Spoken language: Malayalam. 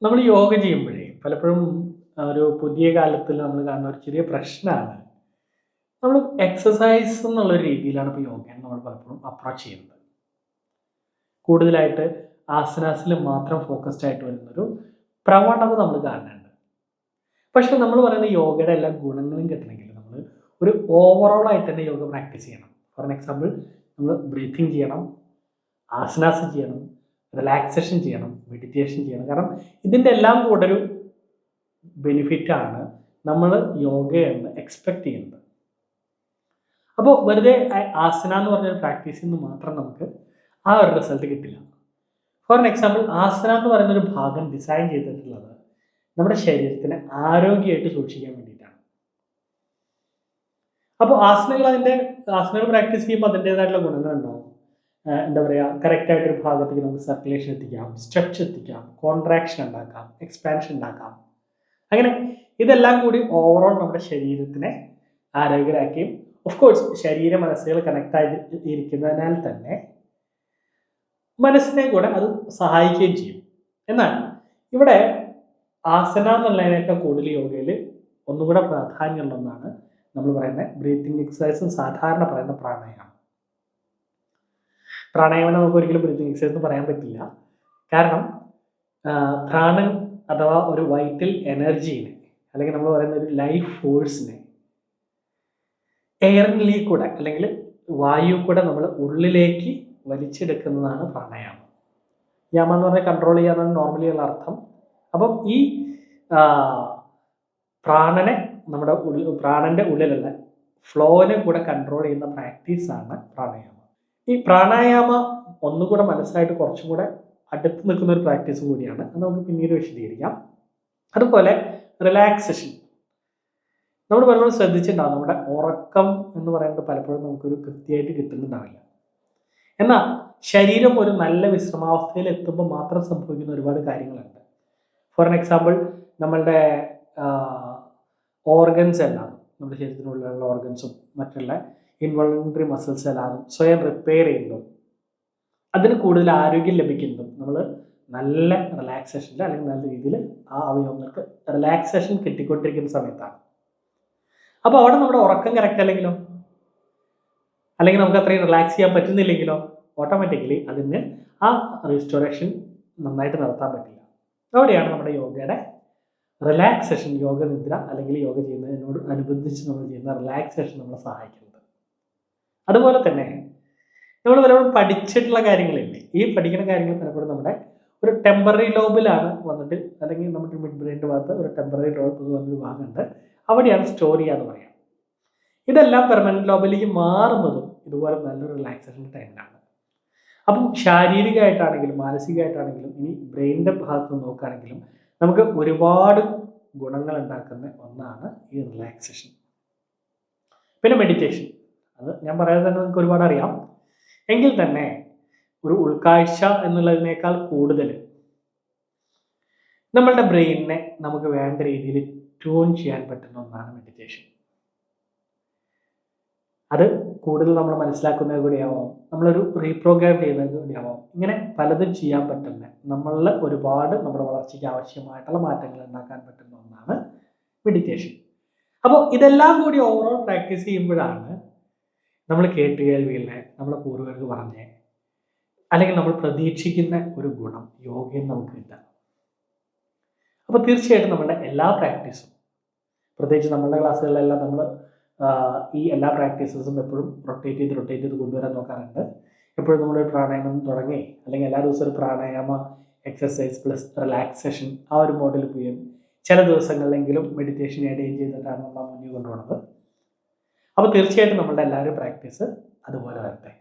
നമ്മൾ യോഗ ചെയ്യുമ്പോഴേ പലപ്പോഴും ഒരു പുതിയ കാലത്തിൽ നമ്മൾ കാണുന്ന ഒരു ചെറിയ പ്രശ്നമാണ്. നമ്മൾ എക്സസൈസ് എന്നുള്ള രീതിയിലാണ് ഇപ്പോൾ യോഗയെ നമ്മൾ പലപ്പോഴും അപ്രോച്ച് ചെയ്യുന്നത്. കൂടുതലായിട്ട് ആസനാസിൽ മാത്രം ഫോക്കസ്ഡ് ആയിട്ട് വരുന്നൊരു പ്രവണത നമ്മൾ കാണുന്നുണ്ട്. പക്ഷെ നമ്മൾ പറയുന്ന യോഗയുടെ എല്ലാ ഗുണങ്ങളും കിട്ടണമെങ്കിൽ നമ്മൾ ഒരു ഓവറോൾ ആയിട്ട് തന്നെ യോഗ പ്രാക്ടീസ് ചെയ്യണം. ഫോർ എക്സാമ്പിൾ, നമ്മൾ ബ്രീത്തിങ് ചെയ്യണം, ആസനാസ് ചെയ്യണം, റിലാക്സേഷൻ ചെയ്യണം, മെഡിറ്റേഷൻ ചെയ്യണം. കാരണം ഇതിൻ്റെ എല്ലാം കൂടെ ഒരു ബെനിഫിറ്റാണ് നമ്മൾ യോഗയെന്ന് എക്സ്പെക്ട് ചെയ്യുന്നത്. അപ്പോൾ വെറുതെ ആസന എന്ന് പറഞ്ഞൊരു പ്രാക്ടീസിൽ നിന്ന് മാത്രം നമുക്ക് ആ ഒരു റിസൾട്ട് കിട്ടില്ല. ഫോർ എക്സാമ്പിൾ, ആസന എന്ന് പറയുന്നൊരു ഭാഗം ഡിസൈൻ ചെയ്തിട്ടുള്ളത് നമ്മുടെ ശരീരത്തിനെ ആരോഗ്യമായിട്ട് സൂക്ഷിക്കാൻ വേണ്ടിയിട്ടാണ്. അപ്പോൾ ആസനകൾ പ്രാക്ടീസ് ചെയ്യുമ്പോൾ അതിൻ്റെതായിട്ടുള്ള ഗുണങ്ങളുണ്ടാവും. എന്താ പറയുക, കറക്റ്റായിട്ടൊരു ഭാഗത്തേക്ക് നമുക്ക് സർക്കുലേഷൻ എത്തിക്കാം, സ്ട്രെച്ച് എത്തിക്കാം, കോൺട്രാക്ഷൻ ഉണ്ടാക്കാം, എക്സ്പാൻഷൻ ഉണ്ടാക്കാം. അങ്ങനെ ഇതെല്ലാം കൂടി ഓവറോൾ നമ്മുടെ ശരീരത്തിനെ ആരോഗ്യരാക്കുകയും ഓഫ് കോഴ്സ് ശരീര മനസ്സുകൾ കണക്ട് ആയി ഇരിക്കുന്നതിനാൽ തന്നെ മനസ്സിനെ കൂടെ അത് സഹായിക്കുകയും ചെയ്യും. എന്നാൽ ഇവിടെ ആസന എന്നുള്ളതിനേക്കാൾ കൂടുതൽ യോഗയിൽ ഒന്നുകൂടെ പ്രാധാന്യമുള്ള ഒന്നാണ് നമ്മൾ പറയുന്ന ബ്രീത്തിങ് എക്സസൈസും സാധാരണ പറയുന്ന പ്രാണായാമം. പ്രാണായാമം നമുക്ക് ഒരിക്കലും ബ്രീത്തിങ് എക്സസൈസ് എന്ന് പറയാൻ പറ്റില്ല. കാരണം പ്രാണൻ അഥവാ ഒരു വൈറ്റൽ എനർജീനെ, അല്ലെങ്കിൽ നമ്മൾ പറയുന്ന ഒരു ലൈഫ് ഫോഴ്സിനെ എയറിൽ കൂടെ അല്ലെങ്കിൽ വായു കൂടെ നമ്മൾ ഉള്ളിലേക്ക് വലിച്ചെടുക്കുന്നതാണ് പ്രാണായാമം. യാമ എന്ന് പറഞ്ഞാൽ കൺട്രോൾ ചെയ്യാന്നാണ് നോർമലി ഉള്ള അർത്ഥം. അപ്പം ഈ പ്രാണനെ നമ്മുടെ പ്രാണന്റെ ഉള്ളിലുള്ള ഫ്ലോനെ കൂടെ കൺട്രോൾ ചെയ്യുന്ന പ്രാക്ടീസാണ് പ്രാണായാമം. ഈ പ്രാണായാമ ഒന്നുകൂടെ മനസ്സിലായിട്ട് കുറച്ചും കൂടെ അടുത്ത് നിൽക്കുന്ന ഒരു പ്രാക്ടീസ് കൂടിയാണ്. അത് നമുക്ക് പിന്നീട് വിശദീകരിക്കാം. അതുപോലെ റിലാക്സേഷൻ നമ്മൾ പലപ്പോഴും ശ്രദ്ധിച്ചിട്ടുണ്ടാവും. നമ്മുടെ ഉറക്കം എന്ന് പറയുന്നത് പലപ്പോഴും നമുക്കൊരു കൃത്യമായിട്ട് കിട്ടുന്നുണ്ടാവില്ല. എന്നാൽ ശരീരം ഒരു നല്ല വിശ്രമാവസ്ഥയിൽ എത്തുമ്പോൾ മാത്രം സംഭവിക്കുന്ന ഒരുപാട് കാര്യങ്ങളുണ്ട്. ഫോർ എക്സാമ്പിൾ, നമ്മളുടെ ഓർഗൻസ് എല്ലാം, നമ്മുടെ ശരീരത്തിനുള്ളിലുള്ള ഓർഗൻസും മറ്റുള്ള ഇൻവോളണ്ടറി മസിൽസ് എല്ലാം സ്വയം റിപ്പയർ ചെയ്യുന്നതും അതിന് കൂടുതൽ ആരോഗ്യം ലഭിക്കുന്നതും നമ്മൾ നല്ല റിലാക്സേഷനിൽ അല്ലെങ്കിൽ നല്ല രീതിയിൽ ആ അവയവങ്ങൾക്ക് റിലാക്സേഷൻ കിട്ടിക്കൊണ്ടിരിക്കുന്ന സമയത്താണ്. അപ്പോൾ അവിടെ നമ്മുടെ ഉറക്കം കറക്റ്റ് അല്ലെങ്കിൽ നമുക്ക് അത്രയും റിലാക്സ് ചെയ്യാൻ പറ്റുന്നില്ലെങ്കിലോ ഓട്ടോമാറ്റിക്കലി അതിന് ആ റീസ്റ്റോറേഷൻ നന്നായിട്ട് നടത്താൻ പറ്റില്ല. അവിടെയാണ് നമ്മുടെ യോഗയുടെ റിലാക്സേഷൻ, യോഗ നിദ്ര അല്ലെങ്കിൽ യോഗ ചെയ്യുന്നതിനോട് അനുബന്ധിച്ച് നമ്മൾ ചെയ്യുന്ന റിലാക്സേഷൻ നമ്മളെ സഹായിക്കുന്നത്. അതുപോലെ തന്നെ നമ്മൾ പലപ്പോഴും പഠിച്ചിട്ടുള്ള കാര്യങ്ങളില്ലേ, ഈ പഠിക്കുന്ന കാര്യങ്ങൾ പലപ്പോഴും നമ്മുടെ ഒരു ടെമ്പററി ലോബിലാണ് വന്നിട്ട്, അല്ലെങ്കിൽ നമ്മുടെ മിഡ് ബ്രെയിൻ്റെ ഭാഗത്ത് ഒരു ടെമ്പററി ലോബ് എന്നൊരു ഭാഗമുണ്ട്, അവിടെയാണ് സ്റ്റോർ ചെയ്യാന്ന് പറയാം. ഇതെല്ലാം പെർമനന്റ് ലോബിലേക്ക് മാറുന്നതും ഇതുപോലെ നല്ലൊരു റിലാക്സേഷൻ ടൈമിലാണ്. അപ്പം ശാരീരികമായിട്ടാണെങ്കിലും മാനസികമായിട്ടാണെങ്കിലും ഇനി ബ്രെയിനിൻ്റെ ഭാഗത്ത് നോക്കുകയാണെങ്കിലും നമുക്ക് ഒരുപാട് ഗുണങ്ങൾ ഉണ്ടാക്കുന്ന ഒന്നാണ് ഈ റിലാക്സേഷൻ. പിന്നെ മെഡിറ്റേഷൻ, അത് ഞാൻ പറയാതെ തന്നെ നിങ്ങൾക്ക് ഒരുപാട് അറിയാം. എങ്കിൽ തന്നെ ഒരു ഉൾക്കാഴ്ച എന്നുള്ളതിനേക്കാൾ കൂടുതൽ നമ്മളുടെ ബ്രെയിനിനെ നമുക്ക് വേണ്ട രീതിയിൽ ട്യൂൺ ചെയ്യാൻ പറ്റുന്ന ഒന്നാണ് മെഡിറ്റേഷൻ. അത് കൂടുതൽ നമ്മൾ മനസ്സിലാക്കുന്നത് കൂടിയാവാം, നമ്മളൊരു റീപ്രോഗ്രാം ചെയ്യുന്നത് കൂടിയാവാം. ഇങ്ങനെ പലതും ചെയ്യാൻ പറ്റുന്ന, നമ്മളിൽ ഒരുപാട് നമ്മുടെ വളർച്ചയ്ക്ക് ആവശ്യമായിട്ടുള്ള മാറ്റങ്ങൾ ഉണ്ടാക്കാൻ പറ്റുന്ന ഒന്നാണ് മെഡിറ്റേഷൻ. അപ്പോൾ ഇതെല്ലാം കൂടി ഓവറോൾ പ്രാക്ടീസ് ചെയ്യുമ്പോഴാണ് നമ്മൾ കേട്ടുകേൾവിയിലെ നമ്മുടെ പൂർവ്വികർ പറഞ്ഞ് അല്ലെങ്കിൽ നമ്മൾ പ്രതീക്ഷിക്കുന്ന ഒരു ഗുണം യോഗയിൽ നമുക്ക് കിട്ടാം. അപ്പോൾ തീർച്ചയായിട്ടും നമ്മളുടെ എല്ലാ പ്രാക്ടീസും, പ്രത്യേകിച്ച് നമ്മളുടെ ക്ലാസ്സുകളിലെല്ലാം നമ്മൾ ഈ എല്ലാ പ്രാക്ടീസസും എപ്പോഴും റൊട്ടേറ്റ് ചെയ്ത് കൊണ്ടുവരാൻ നോക്കാറുണ്ട്. എപ്പോഴും നമ്മൾ പ്രാണായാമം തുടങ്ങി അല്ലെങ്കിൽ എല്ലാ ദിവസവും ഒരു പ്രാണായാമ എക്സസൈസ് പ്ലസ് റിലാക്സേഷൻ ആ ഒരു മോഡൽ പോയും ചില ദിവസങ്ങളിലെങ്കിലും മെഡിറ്റേഷൻ ആഡ് ചെയ്തിട്ടാണ് നമ്മൾ മുന്നിൽ കൊണ്ടുപോകുന്നത്. അപ്പോൾ തീർച്ചയായിട്ടും നമ്മളുടെ എല്ലാവരും പ്രാക്ടീസ് അതുപോലെ വരട്ടെ.